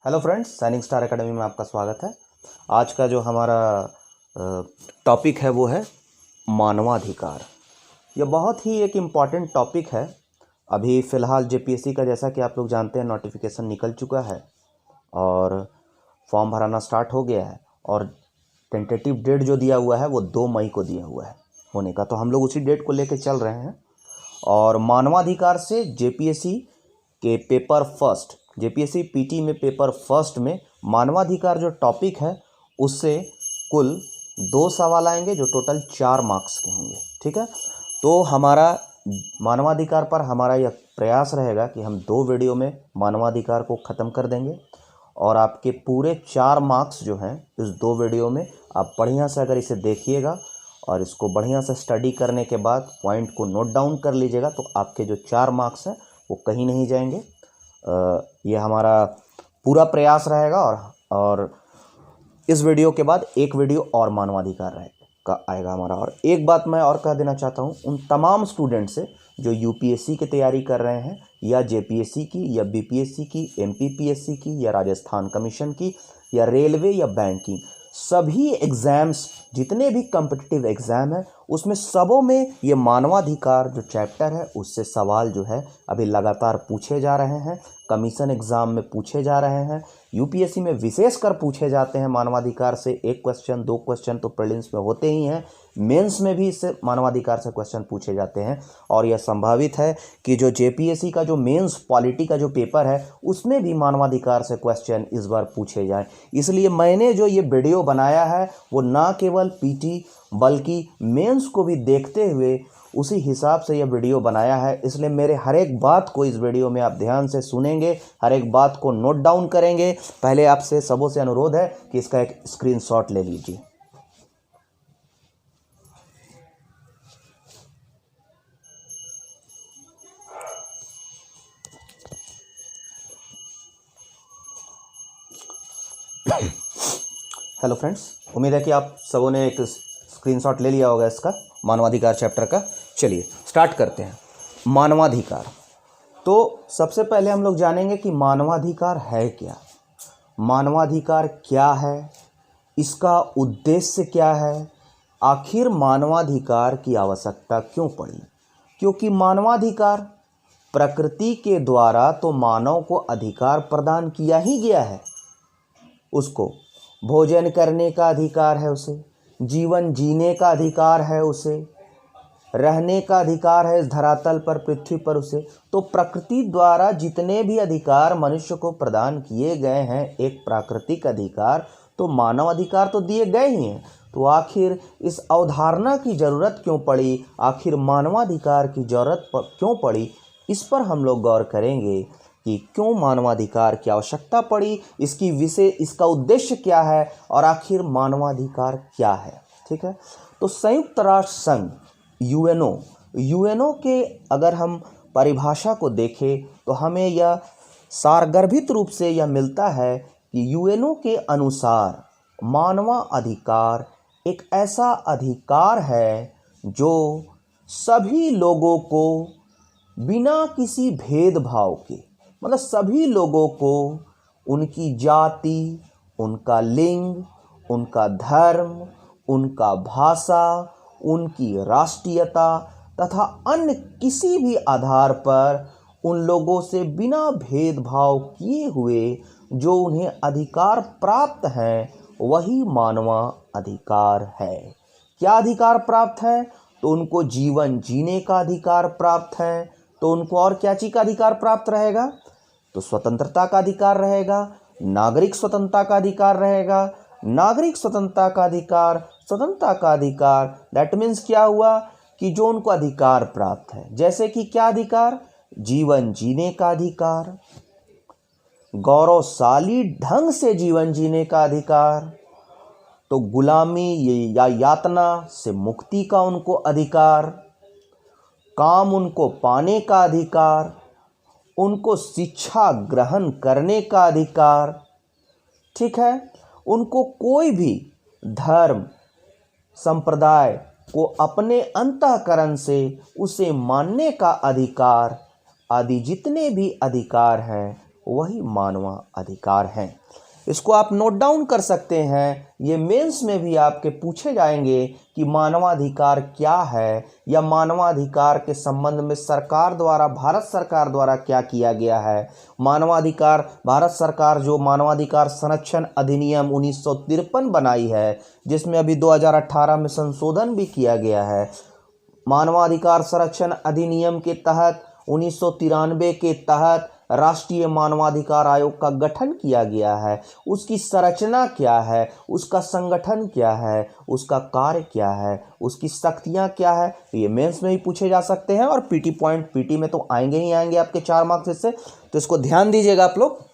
Hello friends, signing star academy में आपका स्वागत है। आज का जो हमारा टॉपिक है वो है मानवाधिकार। यह बहुत ही एक इम्पॉर्टेंट टॉपिक है। अभी फ़िलहाल जेपीएससी का, जैसा कि आप लोग जानते हैं, नोटिफिकेशन निकल चुका है और फॉर्म भराना स्टार्ट हो गया है और टेंटेटिव डेट जो दिया हुआ है वो 2 मई को दिया हुआ है होने का। तो हम लोग उसी डेट को लेकर चल रहे हैं। और मानवाधिकार से जेपीएससी के पेपर फर्स्ट, जेपीएससी पीटी में पेपर फर्स्ट में मानवाधिकार जो टॉपिक है उससे कुल 2 सवाल आएंगे जो टोटल 4 मार्क्स के होंगे। ठीक है, तो हमारा मानवाधिकार पर हमारा यह प्रयास रहेगा कि हम 2 वीडियो में मानवाधिकार को ख़त्म कर देंगे और आपके पूरे 4 मार्क्स जो हैं इस 2 वीडियो में आप बढ़िया से अगर इसे देखिएगा और इसको बढ़िया से स्टडी करने के बाद पॉइंट को नोट डाउन कर लीजिएगा तो आपके जो 4 मार्क्स हैं वो कहीं नहीं जाएंगे। ये हमारा पूरा प्रयास रहेगा और इस वीडियो के बाद एक वीडियो और मानवाधिकार का आएगा हमारा। और एक बात मैं और कह देना चाहता हूँ उन तमाम स्टूडेंट से जो यूपीएससी की तैयारी कर रहे हैं या जेपीएससी की या बीपीएससी की, एमपीपीएससी की या राजस्थान कमीशन की या रेलवे या बैंकिंग, सभी एग्ज़ाम्स, जितने भी कम्पिटिटिव एग्ज़ाम हैं उसमें सबों में ये मानवाधिकार जो चैप्टर है उससे सवाल जो है अभी लगातार पूछे जा रहे हैं। कमीशन एग्ज़ाम में पूछे जा रहे हैं, यूपीएससी में विशेषकर पूछे जाते हैं मानवाधिकार से। 1 क्वेश्चन 2 क्वेश्चन तो प्रीलिम्स में होते ही हैं, मेंस में भी इससे मानवाधिकार से क्वेश्चन पूछे जाते हैं। और यह संभावित है कि जो जेपीएससी का जो मेंस पॉलिटी का जो पेपर है उसमें भी मानवाधिकार से क्वेश्चन इस बार पूछे जाएं। इसलिए मैंने जो ये वीडियो बनाया है वो ना केवल पीटी बल्कि मेंस को भी देखते हुए उसी हिसाब से यह वीडियो बनाया है। इसलिए मेरे हर एक बात को इस वीडियो में आप ध्यान से सुनेंगे, हर एक बात को नोट डाउन करेंगे। पहले आपसे सबों से अनुरोध है कि इसका एक स्क्रीनशॉट ले लीजिए। हेलो फ्रेंड्स, उम्मीद है कि आप सबों ने एक स्क्रीनशॉट ले लिया होगा इसका, मानवाधिकार चैप्टर का। चलिए स्टार्ट करते हैं। मानवाधिकार, तो सबसे पहले हम लोग जानेंगे कि मानवाधिकार है क्या, मानवाधिकार क्या है, इसका उद्देश्य क्या है, आखिर मानवाधिकार की आवश्यकता क्यों पड़ी। क्योंकि मानवाधिकार प्रकृति के द्वारा तो मानव को अधिकार प्रदान किया ही गया है। उसको भोजन करने का अधिकार है, उसे जीवन जीने का अधिकार है, उसे रहने का अधिकार है इस धरातल पर, पृथ्वी पर उसे। तो प्रकृति द्वारा जितने भी अधिकार मनुष्य को प्रदान किए गए हैं, एक प्राकृतिक अधिकार, तो मानव अधिकार तो दिए गए ही हैं। तो आखिर इस अवधारणा की ज़रूरत क्यों पड़ी, आखिर मानवाधिकार की ज़रूरत क्यों पड़ी, इस पर हम लोग गौर करेंगे कि क्यों मानवाधिकार की आवश्यकता पड़ी, इसका उद्देश्य क्या है और आखिर मानवाधिकार क्या है। ठीक है, तो संयुक्त राष्ट्र संघ यूएनओ के अगर हम परिभाषा को देखें तो हमें यह सारगर्भित रूप से यह मिलता है कि यूएनओ के अनुसार मानवाधिकार एक ऐसा अधिकार है जो सभी लोगों को बिना किसी भेदभाव के, मतलब सभी लोगों को उनकी जाति, उनका लिंग, उनका धर्म, उनका भाषा, उनकी राष्ट्रीयता तथा अन्य किसी भी आधार पर उन लोगों से बिना भेदभाव किए हुए जो उन्हें अधिकार प्राप्त हैं वही मानवाधिकार है। क्या अधिकार प्राप्त है? तो उनको जीवन जीने का अधिकार प्राप्त है। तो उनको और क्या चीज़ का अधिकार प्राप्त रहेगा? तो स्वतंत्रता का अधिकार रहेगा, नागरिक स्वतंत्रता का अधिकार रहेगा। नागरिक स्वतंत्रता का अधिकार, स्वतंत्रता का अधिकार, दैट मीन्स क्या हुआ कि जो उनको अधिकार प्राप्त है, जैसे कि क्या अधिकार? जीवन जीने का अधिकार, गौरवशाली ढंग से जीवन जीने का अधिकार, तो गुलामी या यातना से मुक्ति का उनको अधिकार, काम उनको पाने का अधिकार, उनको शिक्षा ग्रहण करने का अधिकार। ठीक है, उनको कोई भी धर्म संप्रदाय को अपने अंतःकरण से उसे मानने का अधिकार आदि जितने भी अधिकार हैं वही मानवाधिकार हैं। इसको आप नोट डाउन कर सकते हैं। ये मेंस में भी आपके पूछे जाएंगे कि मानवाधिकार क्या है, या मानवाधिकार के संबंध में सरकार द्वारा, भारत सरकार द्वारा क्या किया गया है। मानवाधिकार, भारत सरकार जो मानवाधिकार संरक्षण अधिनियम 1953 बनाई है, जिसमें अभी 2018 में संशोधन भी किया गया है। मानवाधिकार संरक्षण अधिनियम के तहत 1993 के तहत राष्ट्रीय मानवाधिकार आयोग का गठन किया गया है। उसकी संरचना क्या है, उसका संगठन क्या है, उसका कार्य क्या है, उसकी शक्तियां क्या है, ये मेंस में भी पूछे जा सकते हैं। और पीटी में तो आएंगे ही आएंगे आपके 4 मार्क्स से, तो इसको ध्यान दीजिएगा आप लोग।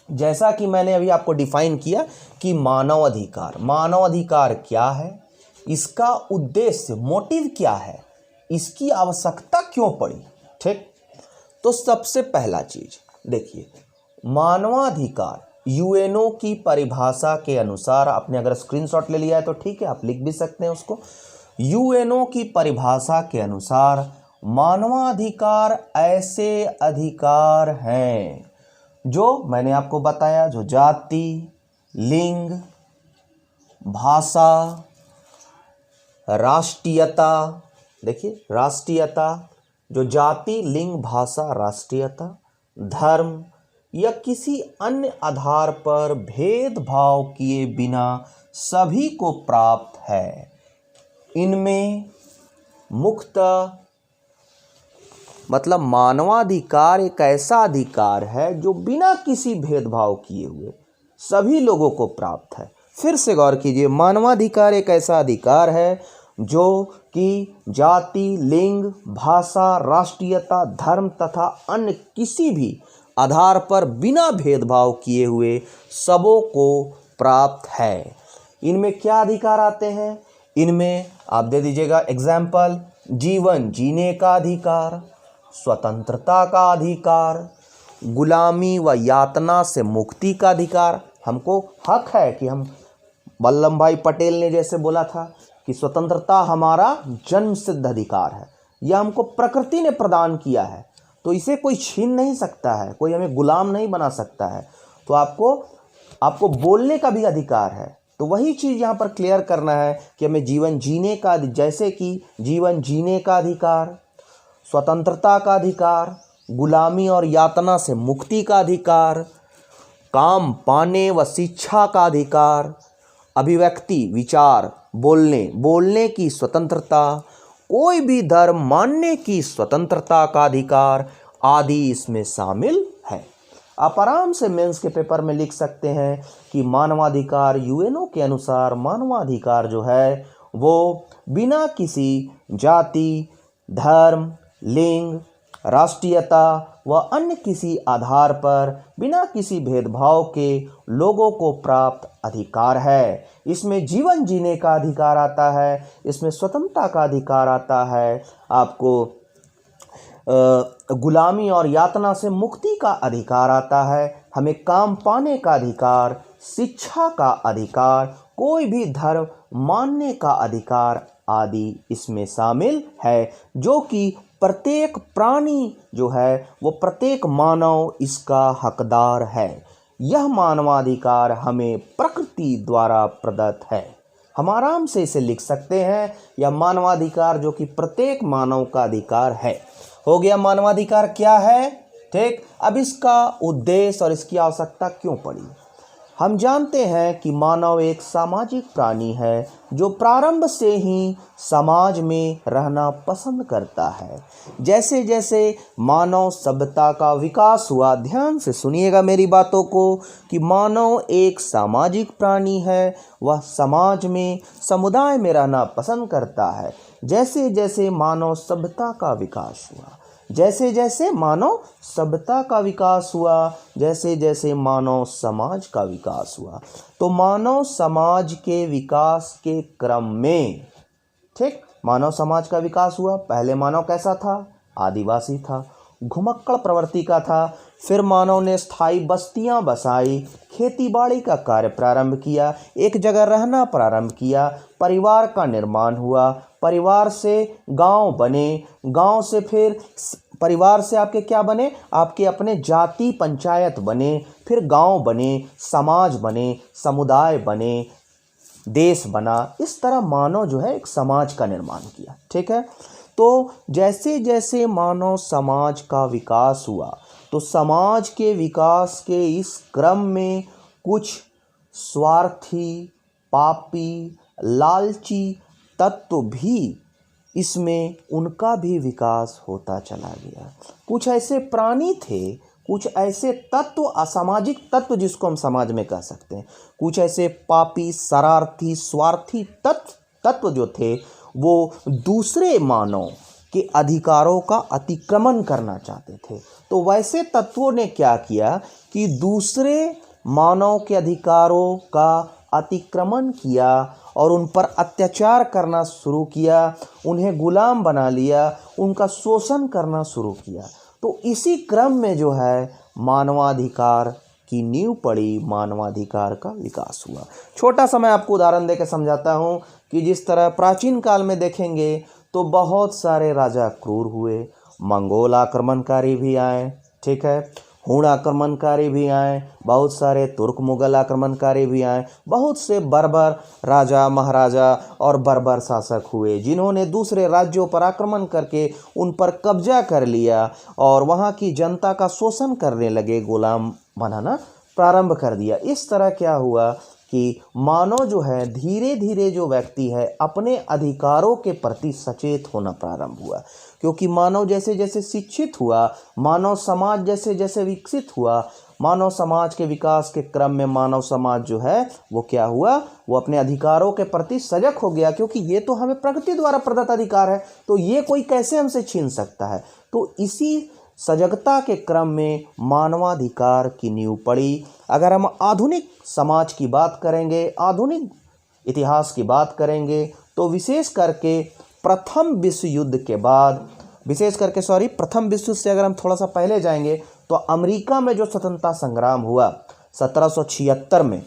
जैसा कि मैंने अभी आपको डिफाइन किया कि मानवाधिकार क्या है, इसका उद्देश्य, मोटिव क्या है, इसकी आवश्यकता क्यों पड़ी। ठीक, तो सबसे पहला चीज देखिए, मानवाधिकार यूएनओ की परिभाषा के अनुसार, आपने अगर स्क्रीनशॉट ले लिया है तो ठीक है, आप लिख भी सकते हैं उसको। यूएनओ की परिभाषा के अनुसार मानवाधिकार ऐसे अधिकार हैं जो मैंने आपको बताया, जो जाति, लिंग, भाषा, राष्ट्रीयता, देखिए राष्ट्रीयता, जो जाति, लिंग, भाषा, राष्ट्रीयता, धर्म या किसी अन्य आधार पर भेदभाव किए बिना सभी को प्राप्त है। इनमें मुख्यतः, मतलब मानवाधिकार एक ऐसा अधिकार है जो बिना किसी भेदभाव किए हुए सभी लोगों को प्राप्त है। फिर से गौर कीजिए, मानवाधिकार एक ऐसा अधिकार है जो कि जाति, लिंग, भाषा, राष्ट्रीयता, धर्म तथा अन्य किसी भी आधार पर बिना भेदभाव किए हुए सबों को प्राप्त है। इनमें क्या अधिकार आते हैं? इनमें आप दे दीजिएगा एग्जाम्पल, जीवन जीने का अधिकार, स्वतंत्रता का अधिकार, गुलामी व यातना से मुक्ति का अधिकार। हमको हक है कि हम, वल्लभ भाई पटेल ने जैसे बोला था कि स्वतंत्रता हमारा जन्म सिद्ध अधिकार है, यह हमको प्रकृति ने प्रदान किया है, तो इसे कोई छीन नहीं सकता है, कोई हमें गुलाम नहीं बना सकता है। तो आपको बोलने का भी अधिकार है। तो वही चीज़ यहाँ पर क्लियर करना है कि हमें जीवन जीने का, जैसे कि जीवन जीने का अधिकार, स्वतंत्रता का अधिकार, गुलामी और यातना से मुक्ति का अधिकार, काम पाने व शिक्षा का अधिकार, अभिव्यक्ति, विचार, बोलने की स्वतंत्रता, कोई भी धर्म मानने की स्वतंत्रता का अधिकार आदि इसमें शामिल है। आप आराम से मेंस के पेपर में लिख सकते हैं कि मानवाधिकार यूएनओ के अनुसार मानवाधिकार जो है वो बिना किसी जाति, धर्म, लिंग, राष्ट्रीयता व अन्य किसी आधार पर बिना किसी भेदभाव के लोगों को प्राप्त अधिकार है। इसमें जीवन जीने का अधिकार आता है, इसमें स्वतंत्रता का अधिकार आता है, आपको गुलामी और यातना से मुक्ति का अधिकार आता है, हमें काम पाने का अधिकार, शिक्षा का अधिकार, कोई भी धर्म मानने का अधिकार आदि इसमें शामिल है, जो कि प्रत्येक प्राणी जो है वो, प्रत्येक मानव इसका हकदार है। यह मानवाधिकार हमें प्रकृति द्वारा प्रदत्त है। हम आराम से इसे लिख सकते हैं, यह मानवाधिकार जो कि प्रत्येक मानव का अधिकार है। हो गया मानवाधिकार क्या है। ठीक, अब इसका उद्देश्य और इसकी आवश्यकता क्यों पड़ी। हम जानते हैं कि मानव एक सामाजिक प्राणी है जो प्रारंभ से ही समाज में रहना पसंद करता है। जैसे जैसे मानव सभ्यता का विकास हुआ, ध्यान से सुनिएगा मेरी बातों को, कि मानव एक सामाजिक प्राणी है, वह समाज में, समुदाय में रहना पसंद करता है। जैसे जैसे मानव सभ्यता का विकास हुआ, जैसे जैसे मानव सभ्यता का विकास हुआ, जैसे जैसे मानव समाज का विकास हुआ, तो मानव समाज के विकास के क्रम में, ठीक, मानव समाज का विकास हुआ। पहले मानव कैसा था? आदिवासी था, घुमक्कड़ प्रवृत्ति का था। फिर मानव ने स्थायी बस्तियां बसाई, खेती बाड़ी का कार्य प्रारंभ किया, एक जगह रहना प्रारंभ किया, परिवार का निर्माण हुआ, परिवार से गांव बने, गांव से फिर परिवार से आपके क्या बने, आपके अपने जाति पंचायत बने, फिर गांव बने, समाज बने, समुदाय बने, देश बना। इस तरह मानव जो है एक समाज का निर्माण किया। ठीक है, तो जैसे जैसे मानव समाज का विकास हुआ तो समाज के विकास के इस क्रम में कुछ स्वार्थी, पापी, लालची तत्व भी इसमें उनका भी विकास होता चला गया। कुछ ऐसे प्राणी थे, कुछ ऐसे तत्व, असामाजिक तत्व जिसको हम समाज में कह सकते हैं, कुछ ऐसे पापी, शरारती, स्वार्थी तत्व जो थे वो दूसरे मानव के अधिकारों का अतिक्रमण करना चाहते थे। तो वैसे तत्वों ने क्या किया कि दूसरे मानव के अधिकारों का अतिक्रमण किया और उन पर अत्याचार करना शुरू किया, उन्हें गुलाम बना लिया, उनका शोषण करना शुरू किया। तो इसी क्रम में जो है मानवाधिकार की नींव पड़ी, मानवाधिकार का विकास हुआ। छोटा सा मैं आपको उदाहरण देकर समझाता हूँ कि जिस तरह प्राचीन काल में देखेंगे तो बहुत सारे राजा क्रूर हुए, मंगोल आक्रमणकारी भी आए, ठीक है, हूण आक्रमणकारी भी आए, बहुत सारे तुर्क मुगल आक्रमणकारी भी आए, बहुत से बर्बर राजा महाराजा और बर्बर शासक हुए जिन्होंने दूसरे राज्यों पर आक्रमण करके उन पर कब्जा कर लिया और वहाँ की जनता का शोषण करने लगे, गुलाम बनाना प्रारंभ कर दिया। इस तरह क्या हुआ कि मानव जो है धीरे धीरे जो व्यक्ति है अपने अधिकारों के प्रति सचेत होना प्रारंभ हुआ, क्योंकि मानव जैसे जैसे शिक्षित हुआ, मानव समाज जैसे जैसे विकसित हुआ, मानव समाज के विकास के क्रम में मानव समाज जो है वो क्या हुआ, वो अपने अधिकारों के प्रति सजग हो गया, क्योंकि ये तो हमें प्रकृति द्वारा प्रदत्त अधिकार है, तो ये कोई कैसे हमसे छीन सकता है। तो इसी सजगता के क्रम में मानवाधिकार की नींव पड़ी। अगर हम आधुनिक समाज की बात करेंगे, आधुनिक इतिहास की बात करेंगे, तो विशेष करके प्रथम विश्व युद्ध के बाद, प्रथम विश्व युद्ध से अगर हम थोड़ा सा पहले जाएंगे तो अमेरिका में जो स्वतंत्रता संग्राम हुआ 1776 में,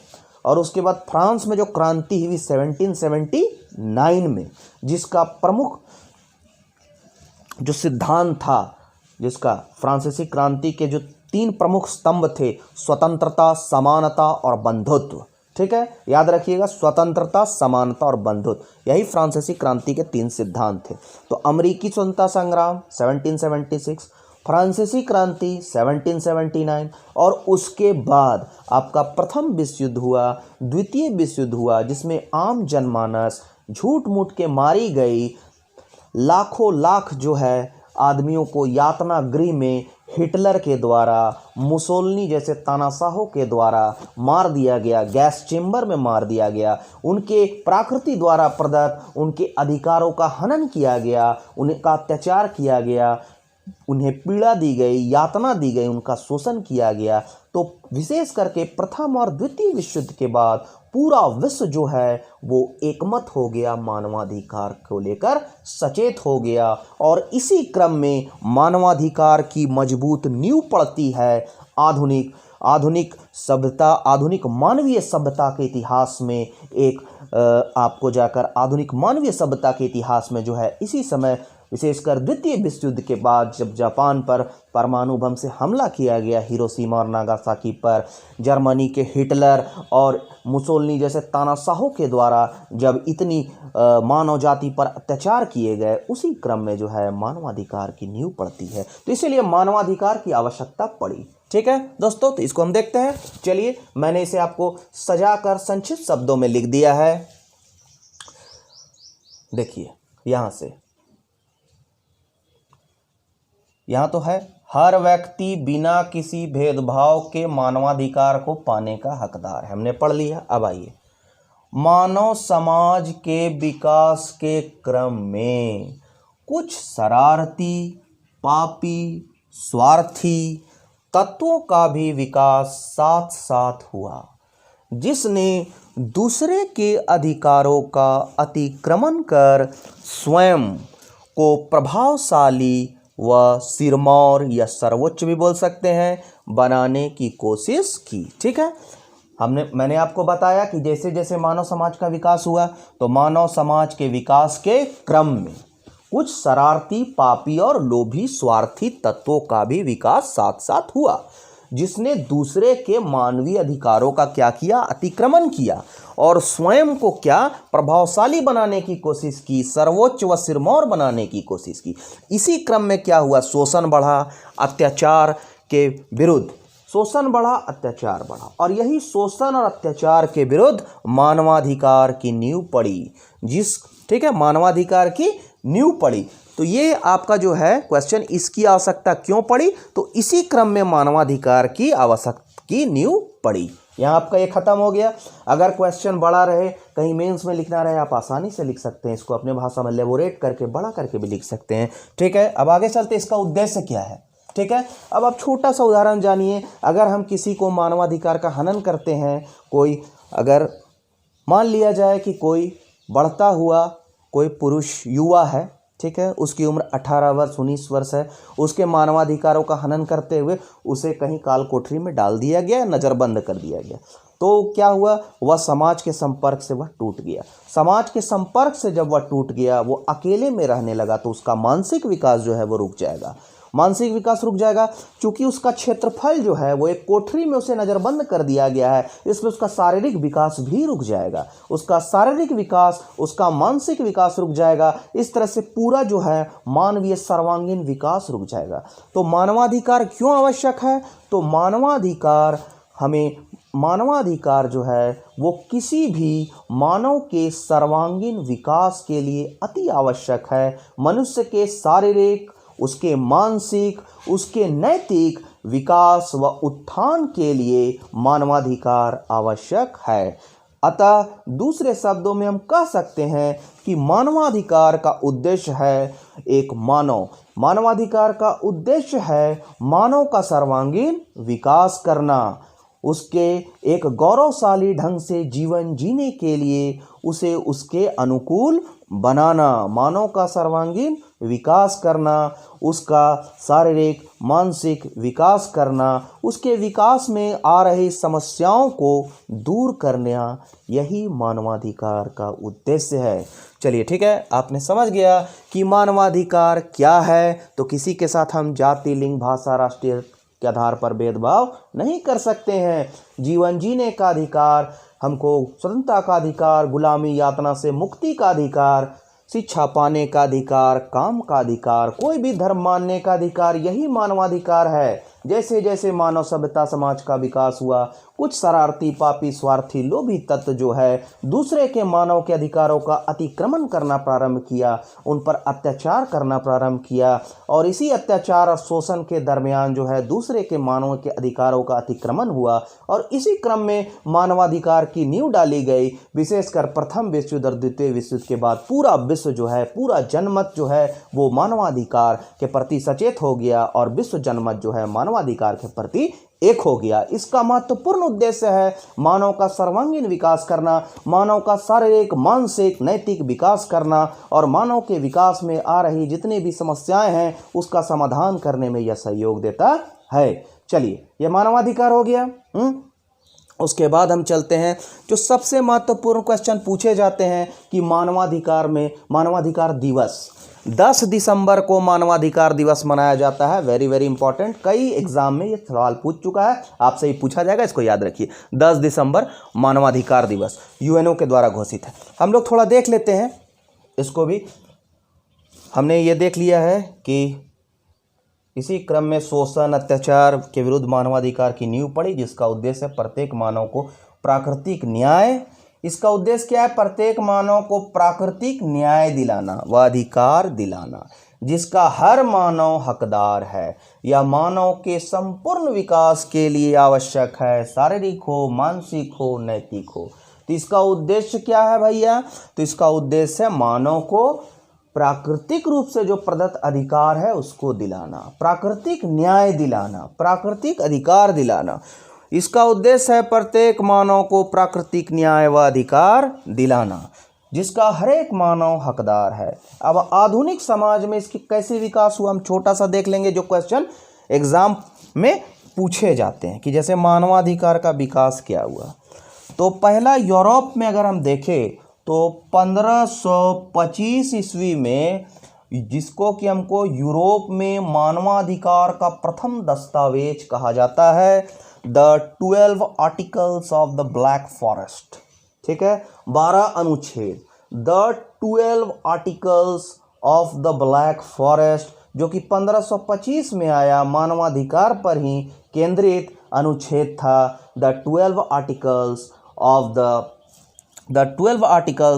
और उसके बाद फ्रांस में जो क्रांति हुई 1779 में, जिसका प्रमुख जो सिद्धांत था, जिसका फ्रांसीसी क्रांति के जो 3 प्रमुख स्तंभ थे, स्वतंत्रता, समानता और बंधुत्व। ठीक है, याद रखिएगा, स्वतंत्रता, समानता और बंधुत्व, यही फ्रांसीसी क्रांति के 3 सिद्धांत थे। तो अमेरिकी स्वतंत्रता संग्राम 1776, फ्रांसीसी क्रांति 1779 और उसके बाद आपका प्रथम विश्व युद्ध हुआ, द्वितीय विश्व युद्ध हुआ, जिसमें आम जनमानस झूठ मूठ के मारी गई, लाखों लाख जो है आदमियों को यातना गृह में हिटलर के द्वारा, मुसोलिनी जैसे तानाशाहों के द्वारा मार दिया गया, गैस चेंबर में मार दिया गया, उनके प्रकृति द्वारा प्रदत्त उनके अधिकारों का हनन किया गया, उनका अत्याचार किया गया, उन्हें पीड़ा दी गई, यातना दी गई, उनका शोषण किया गया। तो विशेष करके प्रथम और द्वितीय विश्व युद्ध के बाद पूरा विश्व जो है वो एकमत हो गया, मानवाधिकार को लेकर सचेत हो गया, और इसी क्रम में मानवाधिकार की मजबूत नींव पड़ती है आधुनिक सभ्यता, आधुनिक मानवीय सभ्यता के इतिहास में। एक आपको जाकर आधुनिक मानवीय सभ्यता के इतिहास में जो है इसी समय, विशेषकर द्वितीय विश्व युद्ध के बाद, जब जापान पर परमाणु बम से हमला किया गया, हिरोशिमा और नागासाकी पर, जर्मनी के हिटलर और मुसोलिनी जैसे तानाशाहों के द्वारा जब इतनी मानव जाति पर अत्याचार किए गए, उसी क्रम में जो है मानवाधिकार की नींव पड़ती है। तो इसीलिए मानवाधिकार की आवश्यकता पड़ी। ठीक है दोस्तों, तो इसको हम देखते हैं। चलिए, मैंने इसे आपको सजाकर संक्षिप्त शब्दों में लिख दिया है। देखिए, यहाँ तो है, हर व्यक्ति बिना किसी भेदभाव के मानवाधिकार को पाने का हकदार है, हमने पढ़ लिया। अब आइए, मानव समाज के विकास के क्रम में कुछ शरारती, पापी, स्वार्थी तत्वों का भी विकास साथ साथ हुआ, जिसने दूसरे के अधिकारों का अतिक्रमण कर स्वयं को प्रभावशाली व सिरमौर या सर्वोच्च भी बोल सकते हैं बनाने की कोशिश की। ठीक है, मैंने आपको बताया कि जैसे जैसे मानव समाज का विकास हुआ, तो मानव समाज के विकास के क्रम में कुछ शरारती, पापी और लोभी स्वार्थी तत्वों का भी विकास साथ साथ हुआ, जिसने दूसरे के मानवीय अधिकारों का क्या किया, अतिक्रमण किया और स्वयं को क्या, प्रभावशाली बनाने की कोशिश की, सर्वोच्च व सिरमौर बनाने की कोशिश की। इसी क्रम में क्या हुआ, शोषण बढ़ा, अत्याचार के विरुद्ध शोषण बढ़ा, अत्याचार बढ़ा, और यही शोषण और अत्याचार के विरुद्ध मानवाधिकार की नींव पड़ी। ठीक है, मानवाधिकार की नींव पड़ी। तो ये आपका जो है क्वेश्चन, इसकी आवश्यकता क्यों पड़ी, तो इसी क्रम में मानवाधिकार की आवश्यकता की नींव पड़ी। यहाँ आपका ये खत्म हो गया। अगर क्वेश्चन बड़ा रहे, कहीं मेंस में लिखना रहे, आप आसानी से लिख सकते हैं, इसको अपने भाषा में लेबोरेट करके बड़ा करके भी लिख सकते हैं। ठीक है, अब आगे चलते, इसका उद्देश्य क्या है। ठीक है, अब आप छोटा सा उदाहरण जानिए। अगर हम किसी को मानवाधिकार का हनन करते हैं, कोई अगर मान लिया जाए कि कोई बढ़ता हुआ कोई पुरुष युवा है, ठीक है, उसकी उम्र 18 वर्ष 19 वर्ष है, उसके मानवाधिकारों का हनन करते हुए उसे कहीं काल कोठरी में डाल दिया गया, नज़रबंद कर दिया गया, तो क्या हुआ, वह समाज के संपर्क से वह टूट गया। समाज के संपर्क से जब वह टूट गया, वो अकेले में रहने लगा, तो उसका मानसिक विकास जो है वो रुक जाएगा। मानसिक विकास रुक जाएगा क्योंकि उसका क्षेत्रफल जो है वो एक कोठरी में उसे नज़रबंद कर दिया गया है, इसलिए उसका शारीरिक विकास भी रुक जाएगा। उसका शारीरिक विकास, उसका मानसिक विकास रुक जाएगा। इस तरह से पूरा जो है मानवीय सर्वांगीण विकास रुक जाएगा। तो मानवाधिकार क्यों आवश्यक है, तो मानवाधिकार जो है वो किसी भी मानव के सर्वांगीण विकास के लिए अति आवश्यक है। मनुष्य के शारीरिक, उसके मानसिक, उसके नैतिक विकास व उत्थान के लिए मानवाधिकार आवश्यक है। अतः दूसरे शब्दों में हम कह सकते हैं कि मानवाधिकार का उद्देश्य है मानवाधिकार का उद्देश्य है मानव का सर्वांगीण विकास करना, उसके एक गौरवशाली ढंग से जीवन जीने के लिए उसे उसके अनुकूल बनाना। मानव का सर्वांगीण विकास करना, उसका शारीरिक मानसिक विकास करना, उसके विकास में आ रही समस्याओं को दूर करना, यही मानवाधिकार का उद्देश्य है। चलिए ठीक है, आपने समझ गया कि मानवाधिकार क्या है। तो किसी के साथ हम जाति, लिंग, भाषा, राष्ट्रीय के आधार पर भेदभाव नहीं कर सकते हैं। जीवन जीने का अधिकार, हमको स्वतंत्रता का अधिकार, गुलामी यातना से मुक्ति का अधिकार, शिक्षा पाने का अधिकार, काम का अधिकार, कोई भी धर्म मानने का अधिकार, यही मानवाधिकार है। जैसे जैसे मानव सभ्यता समाज का विकास हुआ, कुछ शरारती, पापी, स्वार्थी, लोभी तत्व जो है दूसरे के मानव के अधिकारों का अतिक्रमण करना प्रारंभ किया, उन पर अत्याचार करना प्रारंभ किया, और इसी अत्याचार और शोषण के दरमियान जो है दूसरे के मानव के अधिकारों का अतिक्रमण हुआ, और इसी क्रम में मानवाधिकार की नींव डाली गई। विशेषकर प्रथम विश्व युद्ध और द्वितीय विश्व युद्ध के बाद पूरा विश्व जो है, पूरा जनमत जो है वो मानवाधिकार के प्रति सचेत हो गया, और विश्व जनमत जो है मानवाधिकार के प्रति एक हो गया। इसका महत्वपूर्ण उद्देश्य है मानव का सर्वांगीण विकास करना, मानव का शारीरिक, मानसिक, नैतिक विकास करना, और मानव के विकास में आ रही जितनी भी समस्याएं हैं उसका समाधान करने में यह सहयोग देता है। चलिए, यह मानवाधिकार हो गया। उसके बाद हम चलते हैं, जो सबसे महत्वपूर्ण क्वेश्चन पूछे जाते हैं कि मानवाधिकार में, मानवाधिकार दिवस 10 दिसंबर को मानवाधिकार दिवस मनाया जाता है। वेरी वेरी इंपॉर्टेंट, कई एग्जाम में ये सवाल पूछ चुका है, आपसे ही पूछा जाएगा, इसको याद रखिए। 10 दिसंबर मानवाधिकार दिवस यूएनओ के द्वारा घोषित है। हम लोग थोड़ा देख लेते हैं इसको भी। हमने ये देख लिया है कि इसी क्रम में शोषण, अत्याचार के विरुद्ध मानवाधिकार की नींव पड़ी, जिसका उद्देश्य प्रत्येक मानव को प्राकृतिक न्याय, इसका उद्देश्य क्या है, प्रत्येक मानव को प्राकृतिक न्याय दिलाना व अधिकार दिलाना, जिसका हर मानव हकदार है। यह मानव के संपूर्ण विकास के लिए आवश्यक है, शारीरिक हो, मानसिक हो, नैतिक हो। तो इसका उद्देश्य क्या है भैया, तो इसका उद्देश्य है मानव को प्राकृतिक रूप से जो प्रदत्त अधिकार है उसको दिलाना, प्राकृतिक न्याय दिलाना, प्राकृतिक अधिकार दिलाना। इसका उद्देश्य है प्रत्येक मानव को प्राकृतिक न्याय व अधिकार दिलाना, जिसका हर एक मानव हकदार है। अब आधुनिक समाज में इसकी कैसे विकास हुआ, हम छोटा सा देख लेंगे, जो क्वेश्चन एग्जाम में पूछे जाते हैं कि जैसे मानवाधिकार का विकास क्या हुआ। तो पहला यूरोप में अगर हम देखें तो 1525 ईस्वी में जिसको कि हमको यूरोप में मानवाधिकार का प्रथम दस्तावेज कहा जाता है, the 12 articles of the black forest. ठीक है, 12 अनुच्छेद, the 12 articles of the black forest, जो कि 1525 में आया, मानवाधिकार पर ही केंद्रित अनुच्छेद था। The 12 articles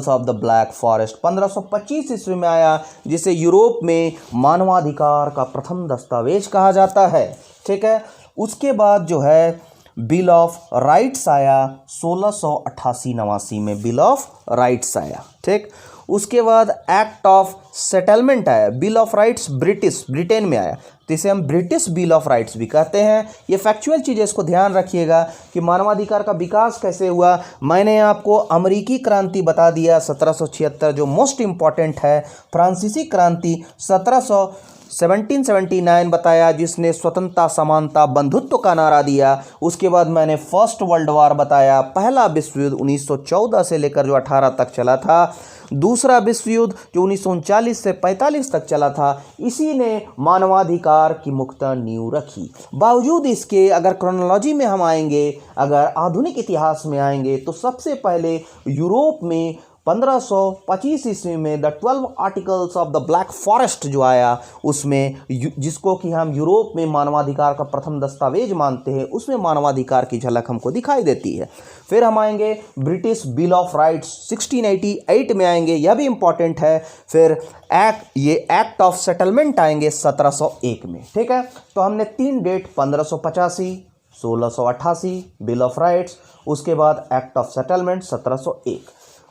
of the black forest 1525 ईस्वी में आया, जिसे यूरोप में मानवाधिकार का प्रथम दस्तावेज कहा जाता है। ठीक है, उसके बाद जो है बिल ऑफ राइट्स आया 1688-89 में, बिल ऑफ राइट्स आया। ठीक, उसके बाद एक्ट ऑफ सेटलमेंट आया। बिल ऑफ राइट्स ब्रिटेन में आया, तो इसे हम ब्रिटिश बिल ऑफ राइट्स भी कहते हैं। ये फैक्चुअल चीज़ है, इसको ध्यान रखिएगा कि मानवाधिकार का विकास कैसे हुआ। मैंने आपको अमेरिकी क्रांति बता दिया 1776, जो मोस्ट इम्पॉर्टेंट है। फ्रांसीसी क्रांति 1779 बताया, जिसने स्वतंत्रता, समानता, बंधुत्व का नारा दिया। उसके बाद मैंने फर्स्ट वर्ल्ड वॉर बताया, पहला विश्व युद्ध 1914 से लेकर जो 18 तक चला था। दूसरा विश्व युद्ध जो 1939 से 45 तक चला था, इसी ने मानवाधिकार की मुख्यतः नींव रखी। बावजूद इसके, अगर क्रोनोलॉजी में हम आएंगे, अगर आधुनिक इतिहास में आएंगे, तो सबसे पहले यूरोप में 1525 ईस्वी में the 12 articles of the black forest जो आया, उसमें जिसको कि हम यूरोप में मानवाधिकार का प्रथम दस्तावेज मानते हैं, उसमें मानवाधिकार की झलक हमको दिखाई देती है। फिर हम आएंगे ब्रिटिश बिल ऑफ राइट्स 1688 में आएंगे, यह भी इम्पॉर्टेंट है। फिर एक्ट ऑफ सेटलमेंट आएंगे 1701 में। ठीक है, तो हमने 3 डेट 1585, 1688 बिल ऑफ राइट्स, उसके बाद एक्ट ऑफ सेटलमेंट 1701।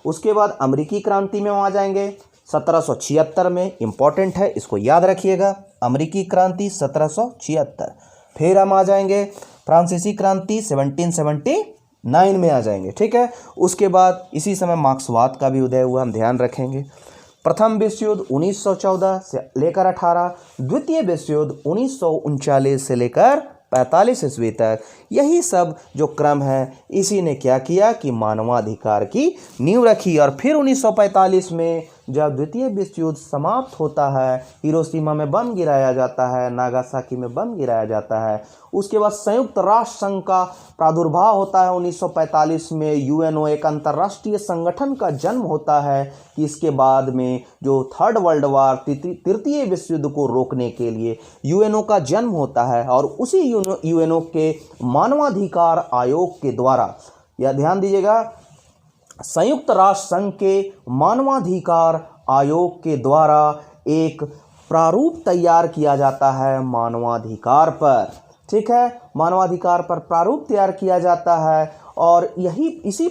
उसके बाद अमेरिकी क्रांति में वहाँ जाएंगे 1776 में, इम्पॉर्टेंट है, इसको याद रखिएगा, अमेरिकी क्रांति 1776। फिर हम आ जाएंगे फ्रांसीसी क्रांति 1779 में आ जाएंगे। ठीक है, उसके बाद इसी समय मार्क्सवाद का भी उदय हुआ, हम ध्यान रखेंगे। प्रथम विश्व युद्ध 1914 से लेकर 18, द्वितीय विश्व युद्ध 1939 से लेकर 45 ईस्वी तक। यही सब जो क्रम है, इसी ने क्या किया कि मानवाधिकार की नींव रखी। और फिर 1945 में जब द्वितीय विश्व युद्ध समाप्त होता है, हिरोशिमा में बम गिराया जाता है, नागासाकी में बम गिराया जाता है, उसके बाद संयुक्त राष्ट्र संघ का प्रादुर्भाव होता है 1945 में। यूएनओ एक अंतर्राष्ट्रीय संगठन का जन्म होता है कि इसके बाद में जो थर्ड वर्ल्ड वार, तृतीय विश्व युद्ध को रोकने के लिए यूएनओ का जन्म होता है। और उसी यूएनओ के मानवाधिकार आयोग के द्वारा, यह ध्यान दीजिएगा, संयुक्त राष्ट्र संघ के मानवाधिकार आयोग के द्वारा एक प्रारूप तैयार किया जाता है मानवाधिकार पर। ठीक है, मानवाधिकार पर प्रारूप तैयार किया जाता है। और इसी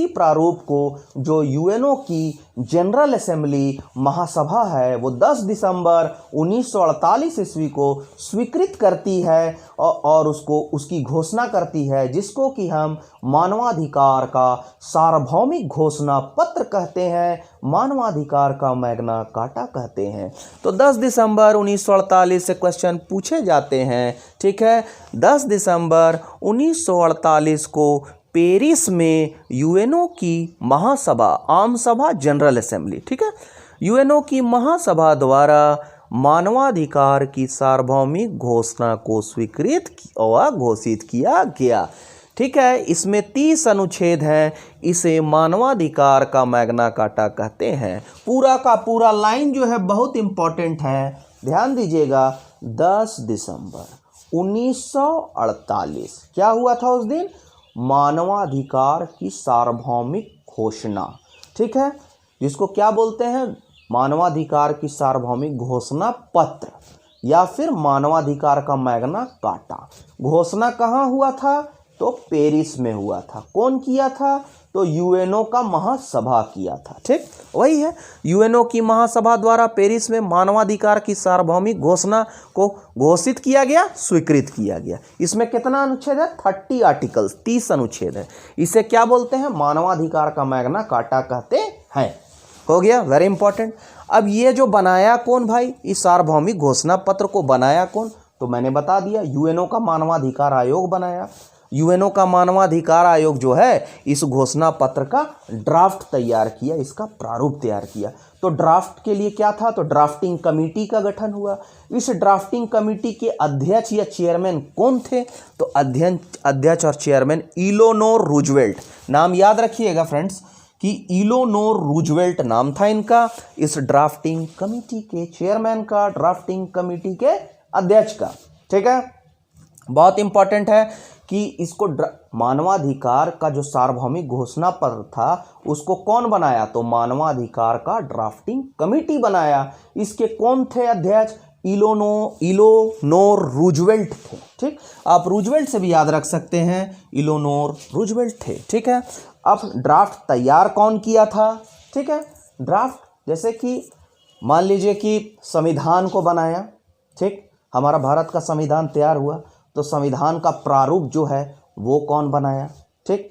प्रारूप को जो यूएनओ की जनरल असेंबली महासभा है, वो 10 दिसंबर 1948 ईस्वी को स्वीकृत करती है और उसकी घोषणा करती है, जिसको कि हम मानवाधिकार का सार्वभौमिक घोषणा पत्र कहते हैं, मानवाधिकार का मैग्ना कार्टा कहते हैं। तो 10 दिसंबर 1948 से क्वेश्चन पूछे जाते हैं। ठीक है, 10 दिसंबर 1948 को पेरिस में यूएनओ की महासभा, आम सभा, जनरल असेंबली, ठीक है, यूएनओ की महासभा द्वारा मानवाधिकार की सार्वभौमिक घोषणा को स्वीकृत और घोषित किया गया। ठीक है, इसमें 30 अनुच्छेद हैं, इसे मानवाधिकार का मैग्ना कार्टा कहते हैं। पूरा का पूरा लाइन जो है बहुत इंपॉर्टेंट है, ध्यान दीजिएगा। 10 दिसंबर 1948 क्या हुआ था उस दिन? मानवाधिकार की सार्वभौमिक घोषणा। ठीक है, जिसको क्या बोलते हैं? मानवाधिकार की सार्वभौमिक घोषणा पत्र या फिर मानवाधिकार का मैग्ना कार्टा। घोषणा कहाँ हुआ था? तो पेरिस में हुआ था। कौन किया था? तो यूएनओ का महासभा किया था। ठीक, वही है, यूएनओ की महासभा द्वारा पेरिस में मानवाधिकार की सार्वभौमिक घोषणा को घोषित किया गया, स्वीकृत किया गया। इसमें कितना अनुच्छेद है? 30 आर्टिकल्स, 30 अनुच्छेद है। इसे क्या बोलते हैं? मानवाधिकार का मैग्ना कार्टा कहते हैं। हो गया, वेरी इंपॉर्टेंट। अब ये जो बनाया कौन भाई, इस सार्वभौमिक घोषणा पत्र को बनाया कौन? तो मैंने बता दिया, यूएनओ का मानवाधिकार आयोग बनाया। यूएनओ का मानवाधिकार आयोग जो है इस घोषणा पत्र का ड्राफ्ट तैयार किया, इसका प्रारूप तैयार किया। तो ड्राफ्ट के लिए क्या था, तो ड्राफ्टिंग कमेटी का गठन हुआ। इस ड्राफ्टिंग कमेटी के अध्यक्ष या चेयरमैन कौन थे, तो अध्यक्ष और चेयरमैन इलोनोर रूजवेल्ट। नाम याद रखिएगा फ्रेंड्स कि इलोनोर रूजवेल्ट नाम था इनका, इस ड्राफ्टिंग कमेटी के चेयरमैन का, ड्राफ्टिंग कमेटी के अध्यक्ष का। ठीक है, बहुत इंपॉर्टेंट है कि इसको मानवाधिकार का जो सार्वभौमिक घोषणा पत्र था उसको कौन बनाया, तो मानवाधिकार का ड्राफ्टिंग कमेटी बनाया। इसके कौन थे अध्यक्ष, इलोनोर रूजवेल्ट थे। ठीक, आप रूजवेल्ट से भी याद रख सकते हैं, इलोनोर रूजवेल्ट थे। ठीक है, अब ड्राफ्ट तैयार कौन किया था, ठीक है, ड्राफ्ट जैसे कि मान लीजिए कि संविधान को बनाया, ठीक, हमारा भारत का संविधान तैयार हुआ तो संविधान का प्रारूप जो है वो कौन बनाया, ठीक,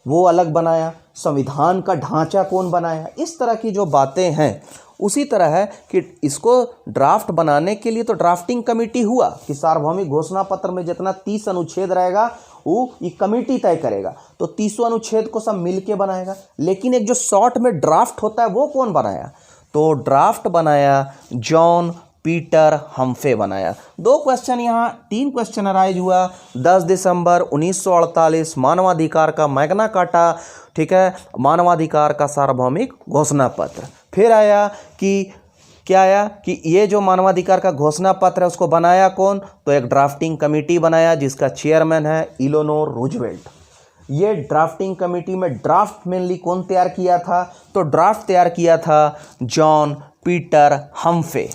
वो अलग बनाया। संविधान का ढांचा कौन बनाया, इस तरह की जो बातें हैं। उसी तरह है कि इसको ड्राफ्ट बनाने के लिए तो ड्राफ्टिंग कमेटी हुआ कि सार्वभौमिक घोषणा पत्र में जितना 30 अनुच्छेद रहेगा वो ये कमेटी तय करेगा, तो 30 अनुच्छेद को सब मिलके बनाएगा। लेकिन एक जो शॉर्ट में ड्राफ्ट होता है वो कौन बनाया, तो ड्राफ्ट बनाया जॉन पीटर हम्फे बनाया। 2 क्वेश्चन यहाँ, 3 क्वेश्चन अराइज हुआ। 10 दिसंबर 1948 मानवाधिकार का मैग्ना कार्टा, ठीक है, मानवाधिकार का सार्वभौमिक घोषणा पत्र। फिर आया कि क्या आया कि ये जो मानवाधिकार का घोषणा पत्र है उसको बनाया कौन, तो एक ड्राफ्टिंग कमेटी बनाया जिसका चेयरमैन है इलोनोर रूजवेल्ट। ये ड्राफ्टिंग कमेटी में ड्राफ्ट मेनली कौन तैयार किया था, तो ड्राफ्ट तैयार किया था जॉन पीटर हम्फे।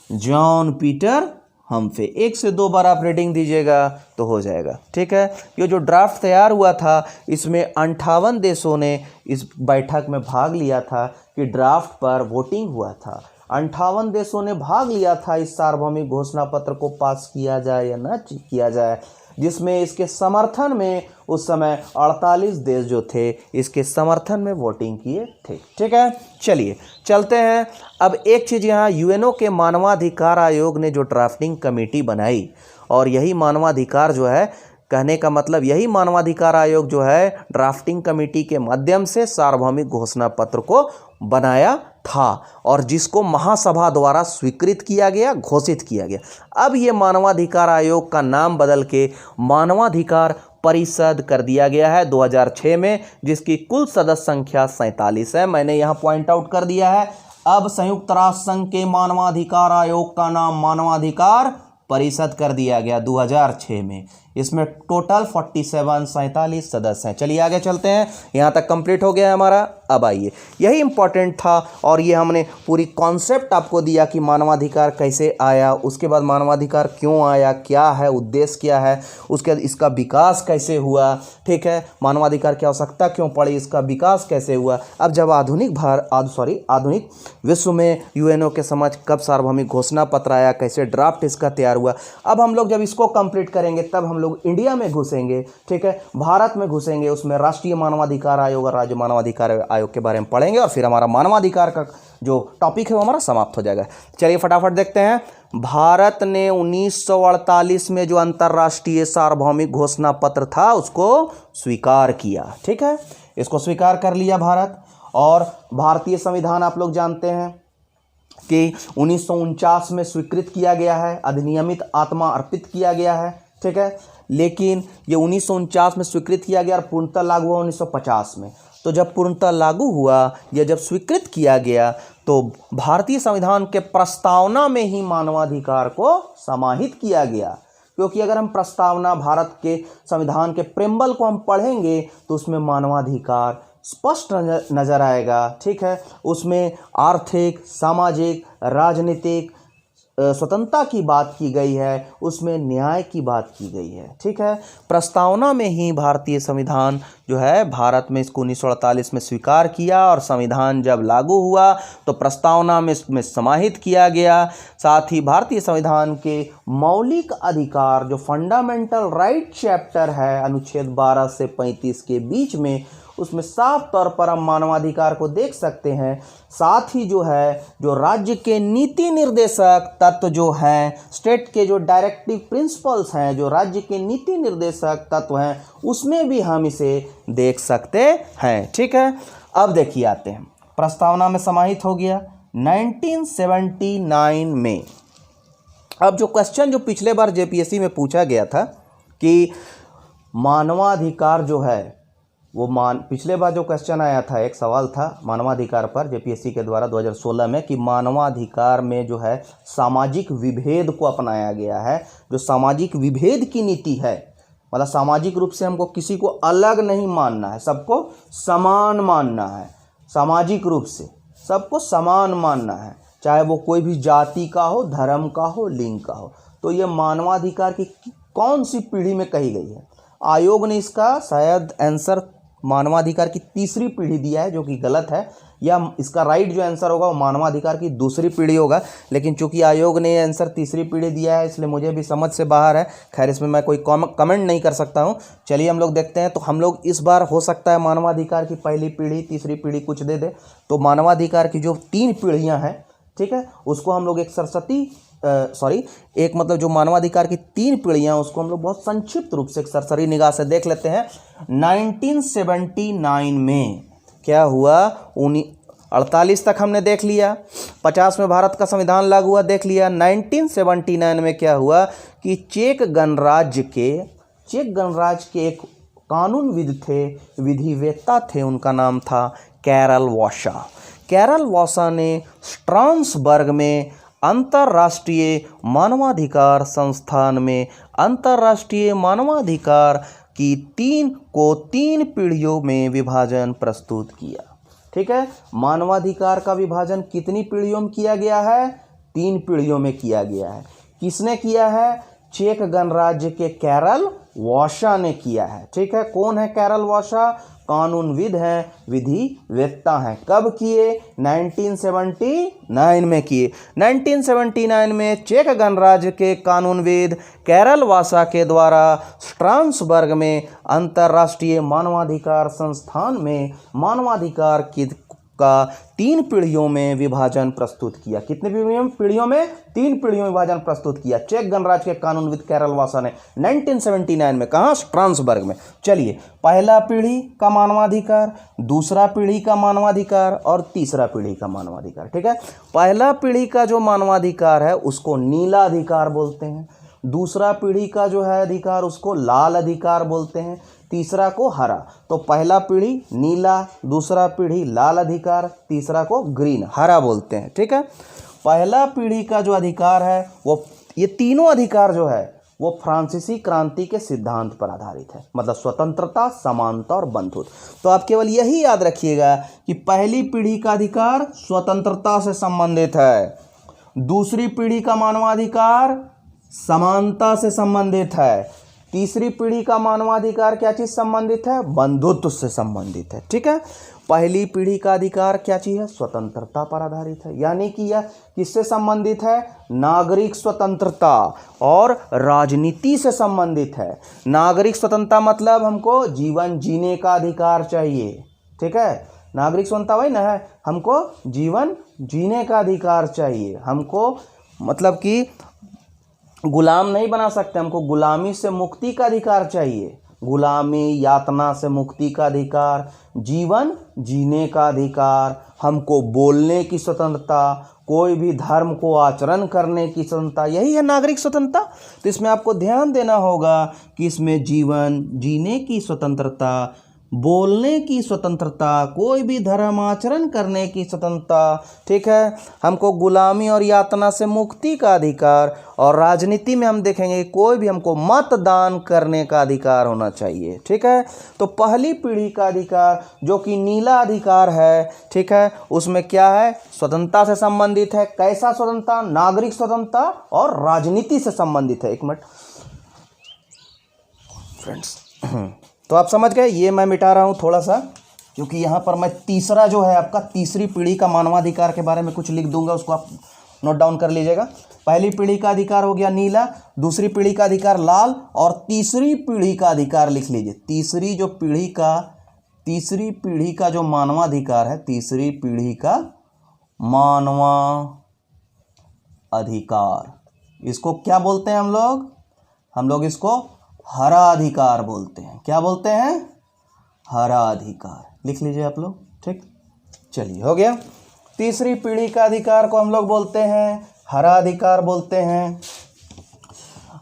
जॉन पीटर हम्फे, 1 से 2 बार आप रीडिंग दीजिएगा तो हो जाएगा। ठीक है, ये जो ड्राफ्ट तैयार हुआ था इसमें 58 देशों ने इस बैठक में भाग लिया था कि ड्राफ्ट पर वोटिंग हुआ था। 58 देशों ने भाग लिया था इस सार्वभौमिक घोषणा पत्र को पास किया जाए या न किया जाए, जिसमें इसके समर्थन में उस समय 48 देश जो थे इसके समर्थन में वोटिंग किए थे। ठीक है, चलिए चलते हैं। अब एक चीज़ यहाँ, यूएनओ के मानवाधिकार आयोग ने जो ड्राफ्टिंग कमेटी बनाई, और यही मानवाधिकार जो है, कहने का मतलब यही मानवाधिकार आयोग जो है ड्राफ्टिंग कमेटी के माध्यम से सार्वभौमिक घोषणा पत्र को बनाया था, और जिसको महासभा द्वारा स्वीकृत किया गया, घोषित किया गया। अब ये मानवाधिकार आयोग का नाम बदल के मानवाधिकार परिषद कर दिया गया है 2006 में, जिसकी कुल सदस्य संख्या 47 है। मैंने यहाँ पॉइंट आउट कर दिया है। अब संयुक्त राष्ट्र संघ के मानवाधिकार आयोग का नाम मानवाधिकार परिषद कर दिया गया 2006 में। इसमें टोटल 47 सदस्य हैं। चलिए आगे चलते हैं, यहाँ तक कंप्लीट हो गया है हमारा। अब आइए, यही इम्पोर्टेंट था, और ये हमने पूरी कॉन्सेप्ट आपको दिया कि मानवाधिकार कैसे आया, उसके बाद मानवाधिकार क्यों आया, क्या है उद्देश्य, क्या है, उसके बाद इसका विकास कैसे हुआ। ठीक है, मानवाधिकार की आवश्यकता क्यों पड़ी, इसका विकास कैसे हुआ। अब जब आधुनिक विश्व में यूएनओ के समक्ष कब सार्वभौमिक घोषणा पत्र आया, कैसे ड्राफ्ट इसका तैयार हुआ। अब हम लोग जब इसको कंप्लीट करेंगे तब हम लोग इंडिया में घुसेंगे, ठीक है, भारत में घुसेंगे, उसमें राष्ट्रीय मानवाधिकार आयोग और राज्य मानवाधिकार आयोग के बारे में पढ़ेंगे, और फिर हमारा मानवाधिकार का जो टॉपिक है वो हमारा समाप्त हो जाएगा। चलिए फटाफट देखते हैं। भारत ने 1948 में जो अंतर्राष्ट्रीय सार्वभौमिक घोषणा पत्र था उसको स्वीकार किया। ठीक है, इसको स्वीकार कर लिया भारत। और भारतीय संविधान आप लोग जानते हैं कि 1949 में स्वीकृत किया गया है, अधिनियमित आत्मा अर्पित किया गया है। ठीक है, लेकिन ये 1949 में स्वीकृत किया गया और पूर्णतः लागू हुआ 1950 में। तो जब पूर्णतः लागू हुआ या जब स्वीकृत किया गया तो भारतीय संविधान के प्रस्तावना में ही मानवाधिकार को समाहित किया गया। क्योंकि अगर हम प्रस्तावना, भारत के संविधान के प्रेम्बल को हम पढ़ेंगे तो उसमें मानवाधिकार स्पष्ट नजर आएगा। ठीक है, उसमें आर्थिक, सामाजिक, राजनीतिक स्वतंत्रता की बात की गई है, उसमें न्याय की बात की गई है। ठीक है, प्रस्तावना में ही भारतीय संविधान जो है भारत में इसको 1948 में स्वीकार किया, और संविधान जब लागू हुआ तो प्रस्तावना में इसमें समाहित किया गया। साथ ही भारतीय संविधान के मौलिक अधिकार जो फंडामेंटल राइट चैप्टर है अनुच्छेद 12 से 35 के बीच में, उसमें साफ तौर पर हम मानवाधिकार को देख सकते हैं। साथ ही जो है जो राज्य के नीति निर्देशक तत्व जो हैं, स्टेट के जो डायरेक्टिव प्रिंसिपल्स हैं, जो राज्य के नीति निर्देशक तत्व हैं, उसमें भी हम इसे देख सकते हैं। ठीक है, अब देखिए आते हैं, प्रस्तावना में समाहित हो गया 1979 में। अब जो क्वेश्चन जो पिछले बार जेपीएससी में पूछा गया था कि मानवाधिकार जो है वो पिछले बार जो क्वेश्चन आया था, एक सवाल था मानवाधिकार पर जेपीएससी के द्वारा 2016 में कि मानवाधिकार में जो है सामाजिक विभेद को अपनाया गया है। जो सामाजिक विभेद की नीति है, मतलब सामाजिक रूप से हमको किसी को अलग नहीं मानना है, सबको समान मानना है। सामाजिक रूप से सबको समान मानना है, चाहे वो कोई भी जाति का हो, धर्म का हो, लिंग का हो। तो ये मानवाधिकार की कौन सी पीढ़ी में कही गई है? आयोग ने इसका शायद आंसर मानवाधिकार की तीसरी पीढ़ी दिया है, जो कि गलत है, या इसका राइट जो आंसर होगा वो मानवाधिकार की दूसरी पीढ़ी होगा। लेकिन चूंकि आयोग ने आंसर तीसरी पीढ़ी दिया है, इसलिए मुझे भी समझ से बाहर है। खैर, इसमें मैं कोई कमेंट नहीं कर सकता हूँ। चलिए हम लोग देखते हैं। तो हम लोग इस बार हो सकता है मानवाधिकार की पहली पीढ़ी, तीसरी पीढ़ी कुछ दे दे। तो मानवाधिकार की जो 3 पीढ़ियाँ हैं, ठीक है, उसको हम लोग एक मतलब जो मानवाधिकार की 3 पीढ़ियाँ, उसको हम लोग बहुत संक्षिप्त रूप से एक सरसरी निगाह से देख लेते हैं। 1979 में क्या हुआ? 48 तक हमने देख लिया, 50 में भारत का संविधान लागू हुआ, देख लिया। 1979 में क्या हुआ कि चेक गणराज्य के एक कानूनविद थे, विधिवेत्ता थे, उनका नाम था कैरल वॉशा। कैरल वॉशा ने स्ट्रासबर्ग में अंतर्राष्ट्रीय मानवाधिकार संस्थान में अंतर्राष्ट्रीय मानवाधिकार की 3 पीढ़ियों में विभाजन प्रस्तुत किया। ठीक है, मानवाधिकार का विभाजन कितनी पीढ़ियों में किया गया है? 3 पीढ़ियों में किया गया है। किसने किया है? चेक गणराज्य के कैरल वॉशा ने किया है। ठीक है, कौन है कैरल वॉशा? कानूनविद हैं, विधिवेत्ता हैं। कब किए? 1979 में किए। 1979 में चेक गणराज्य के कानूनविद कैरल वॉशा के द्वारा स्ट्रासबर्ग में अंतर्राष्ट्रीय मानवाधिकार संस्थान में मानवाधिकार का 3 पीढ़ियों में विभाजन प्रस्तुत किया। कितने पीढ़ियों में? 3 पीढ़ियों में विभाजन प्रस्तुत किया चेक गणराज्य के कानूनविद कैरल वॉशा ने 1979 में। कहाँ? स्ट्रासबर्ग में। चलिए, पहला पीढ़ी का मानवाधिकार, दूसरा पीढ़ी का मानवाधिकार और तीसरा पीढ़ी का मानवाधिकार। ठीक है, पहला पीढ़ी का जो मानवाधिकार है उसको नीला अधिकार बोलते हैं, दूसरा पीढ़ी का जो है अधिकार उसको लाल अधिकार बोलते हैं, तीसरा को हरा। तो पहला पीढ़ी नीला, दूसरा पीढ़ी लाल अधिकार, तीसरा को ग्रीन, हरा बोलते हैं। ठीक है, पहला पीढ़ी का जो अधिकार है वो, ये तीनों अधिकार जो है वो फ्रांसीसी क्रांति के सिद्धांत पर आधारित है, मतलब स्वतंत्रता, समानता और बंधुत्व। तो आप केवल यही याद रखिएगा कि पहली पीढ़ी का अधिकार स्वतंत्रता से संबंधित है, दूसरी पीढ़ी का मानवाधिकार समानता से संबंधित है, तीसरी पीढ़ी का मानवाधिकार क्या चीज संबंधित है? बंधुत्व से संबंधित है। ठीक है, पहली पीढ़ी का अधिकार क्या चीज है? स्वतंत्रता पर आधारित है, यानी कि यह किससे संबंधित है? नागरिक स्वतंत्रता और राजनीति से संबंधित है। नागरिक स्वतंत्रता मतलब हमको जीवन जीने का अधिकार चाहिए। ठीक है, नागरिक स्वतंत्रता वही ना है, हमको जीवन जीने का अधिकार चाहिए, हमको मतलब कि गुलाम नहीं बना सकते, हमको गुलामी से मुक्ति का अधिकार चाहिए, गुलामी यातना से मुक्ति का अधिकार, जीवन जीने का अधिकार, हमको बोलने की स्वतंत्रता, कोई भी धर्म को आचरण करने की स्वतंत्रता, यही है नागरिक स्वतंत्रता। तो इसमें आपको ध्यान देना होगा कि इसमें जीवन जीने की स्वतंत्रता, बोलने की स्वतंत्रता, कोई भी धर्म आचरण करने की स्वतंत्रता, ठीक है, हमको गुलामी और यातना से मुक्ति का अधिकार, और राजनीति में हम देखेंगे कोई भी हमको मतदान करने का अधिकार होना चाहिए। ठीक है, तो पहली पीढ़ी का अधिकार जो कि नीला अधिकार है, ठीक है, उसमें क्या है? स्वतंत्रता से संबंधित है। कैसा स्वतंत्रता? नागरिक स्वतंत्रता और राजनीति से संबंधित है। एक मिनट फ्रेंड्स, तो आप समझ गए। ये मैं मिटा रहा हूँ थोड़ा सा, क्योंकि यहाँ पर मैं तीसरा जो है आपका तीसरी पीढ़ी का मानवाधिकार के बारे में कुछ लिख दूंगा, उसको आप नोट डाउन कर लीजिएगा। पहली पीढ़ी का अधिकार हो गया नीला, दूसरी पीढ़ी का अधिकार लाल, और तीसरी पीढ़ी का अधिकार लिख लीजिए। तीसरी जो पीढ़ी का तीसरी पीढ़ी का जो मानवाधिकार है, तीसरी पीढ़ी का मानवाधिकार, इसको क्या बोलते हैं हम लोग इसको हरा अधिकार बोलते हैं। क्या बोलते हैं? हरा अधिकार। लिख लीजिए आप लोग। ठीक, चलिए हो गया। तीसरी पीढ़ी का अधिकार को हम लोग बोलते हैं हरा अधिकार बोलते हैं।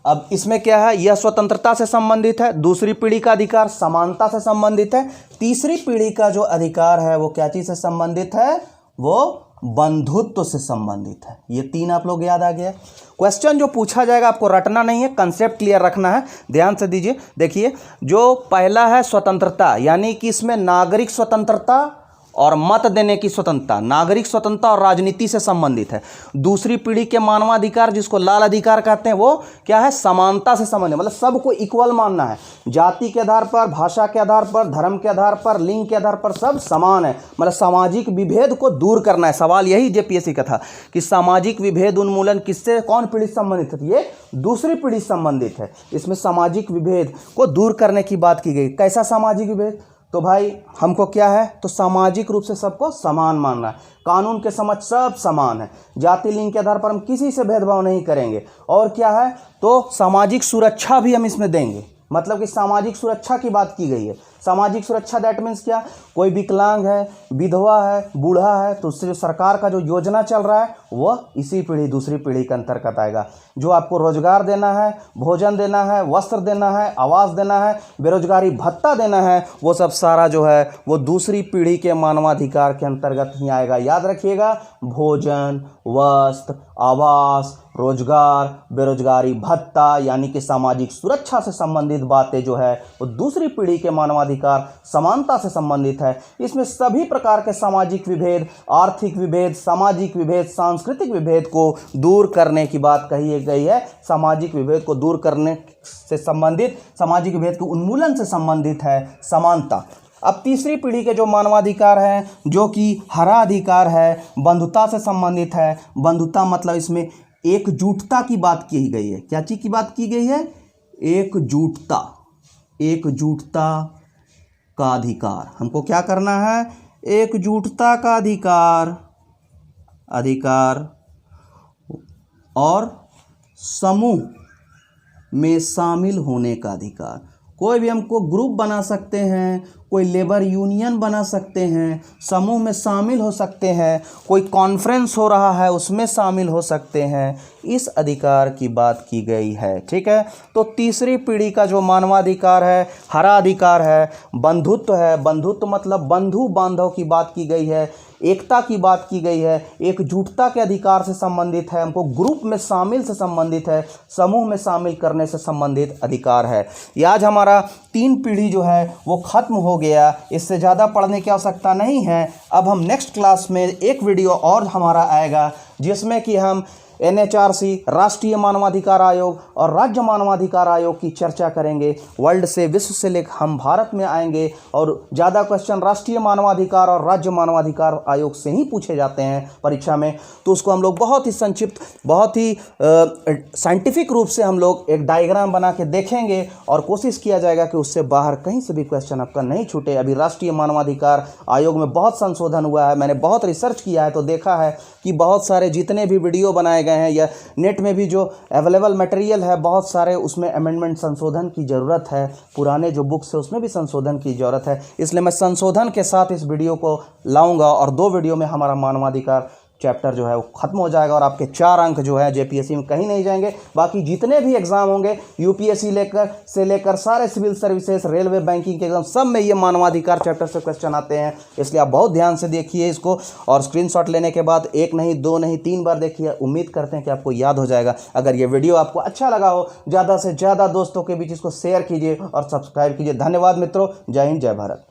अब इसमें क्या है, यह स्वतंत्रता से संबंधित है। दूसरी पीढ़ी का अधिकार समानता से संबंधित है। तीसरी पीढ़ी का जो अधिकार है वो क्या चीज से संबंधित है? वो बंधुत्व से संबंधित है। ये तीन आप लोग याद आ गया। क्वेश्चन जो पूछा जाएगा आपको रटना नहीं है, कंसेप्ट क्लियर रखना है। ध्यान से दीजिए। देखिए, जो पहला है स्वतंत्रता, यानी कि इसमें नागरिक स्वतंत्रता और मत देने की स्वतंत्रता, नागरिक स्वतंत्रता और राजनीति से संबंधित है। दूसरी पीढ़ी के मानवाधिकार, जिसको लाल अधिकार कहते हैं, वो क्या है? समानता से संबंधित, मतलब सबको इक्वल मानना है। जाति के आधार पर, भाषा के आधार पर, धर्म के आधार पर, लिंग के आधार पर सब समान है, मतलब सामाजिक विभेद को दूर करना है। सवाल यही जेपीएससी का था कि सामाजिक विभेद उन्मूलन किससे, कौन पीढ़ी से संबंधित है? ये दूसरी पीढ़ी से संबंधित है। इसमें सामाजिक विभेद को दूर करने की बात की गई। कैसा सामाजिक विभेद? तो भाई हमको क्या है, तो सामाजिक रूप से सबको समान मानना है। कानून के समक्ष सब समान है। जाति लिंग के आधार पर हम किसी से भेदभाव नहीं करेंगे। और क्या है, तो सामाजिक सुरक्षा भी हम इसमें देंगे। मतलब कि सामाजिक सुरक्षा की बात की गई है। सामाजिक सुरक्षा दैट मीन्स क्या? कोई विकलांग है, विधवा है, बूढ़ा है, तो उससे जो सरकार का जो योजना चल रहा है वह इसी पीढ़ी, दूसरी पीढ़ी के अंतर्गत आएगा। जो आपको रोजगार देना है, भोजन देना है, वस्त्र देना है, आवास देना है, बेरोजगारी भत्ता देना है, वो सब सारा जो है वो दूसरी पीढ़ी के मानवाधिकार के अंतर्गत ही आएगा। याद रखिएगा, भोजन, वस्त्र, आवास, रोजगार, बेरोजगारी भत्ता, यानी कि सामाजिक सुरक्षा से संबंधित बातें जो है वो दूसरी पीढ़ी के मानवाधिकार, समानता से संबंधित है। इसमें सभी प्रकार के सामाजिक विभेद, आर्थिक विभेद, सामाजिक विभेद, सांस्कृतिक विभेद को दूर करने की बात कही गई है। सामाजिक विभेद को दूर करने से संबंधित, सामाजिक विभेद के उन्मूलन से संबंधित है समानता। अब तीसरी पीढ़ी के जो मानवाधिकार हैं, जो कि हरा अधिकार है, बंधुता से संबंधित है। बंधुता मतलब इसमें एकजुटता की बात की गई है। क्या चीज की बात की गई है? एकजुटता, एकजुटता का अधिकार। हमको क्या करना है? एकजुटता का अधिकार, अधिकार और समूह में शामिल होने का अधिकार। कोई भी हमको ग्रुप बना सकते हैं, कोई लेबर यूनियन बना सकते हैं, समूह में शामिल हो सकते हैं, कोई कॉन्फ्रेंस हो रहा है उसमें शामिल हो सकते हैं। इस अधिकार की बात की गई है। ठीक है, तो तीसरी पीढ़ी का जो मानवाधिकार है, हरा अधिकार है, बंधुत्व है। बंधुत्व मतलब बंधु बांधव की बात की गई है, एकता की बात की गई है, एकजुटता के अधिकार से संबंधित है, हमको ग्रुप में शामिल से संबंधित है, समूह में शामिल करने से संबंधित अधिकार है। ये आज हमारा 3 पीढ़ी जो है वो खत्म हो गया। इससे ज़्यादा पढ़ने की आवश्यकता नहीं है। अब हम नेक्स्ट क्लास में एक वीडियो और हमारा आएगा जिसमें कि हम NHRC, राष्ट्रीय मानवाधिकार आयोग और राज्य मानवाधिकार आयोग की चर्चा करेंगे। वर्ल्ड से, विश्व से लेकर हम भारत में आएंगे और ज़्यादा क्वेश्चन राष्ट्रीय मानवाधिकार और राज्य मानवाधिकार आयोग से ही पूछे जाते हैं परीक्षा में। तो उसको हम लोग बहुत ही संक्षिप्त, बहुत ही साइंटिफिक रूप से हम लोग एक डायग्राम बना के देखेंगे और कोशिश किया जाएगा कि उससे बाहर कहीं से भी क्वेश्चन आपका नहीं छूटे। अभी राष्ट्रीय मानवाधिकार आयोग में बहुत संशोधन हुआ है। मैंने बहुत रिसर्च किया है तो देखा है कि बहुत सारे जितने भी वीडियो बनाए गए हैं या नेट में भी जो अवेलेबल मटेरियल है बहुत सारे, उसमें अमेंडमेंट, संशोधन की ज़रूरत है। पुराने जो बुक्स है उसमें भी संशोधन की ज़रूरत है। इसलिए मैं संशोधन के साथ इस वीडियो को लाऊंगा और 2 वीडियो में हमारा मानवाधिकार चैप्टर जो है वो खत्म हो जाएगा और आपके 4 अंक जो है जेपीएससी में कहीं नहीं जाएंगे। बाकी जितने भी एग्जाम होंगे यूपीएससी लेकर सारे सिविल सर्विसेज, रेलवे, बैंकिंग के एग्जाम, सब में ये मानवाधिकार चैप्टर से क्वेश्चन आते हैं। इसलिए आप बहुत ध्यान से देखिए इसको और स्क्रीनशॉट लेने के बाद 1 नहीं 2 नहीं 3 बार देखिए। उम्मीद करते हैं कि आपको याद हो जाएगा। अगर ये वीडियो आपको अच्छा लगा हो, ज़्यादा से ज़्यादा दोस्तों के बीच इसको शेयर कीजिए और सब्सक्राइब कीजिए। धन्यवाद मित्रों। जय हिंद, जय भारत।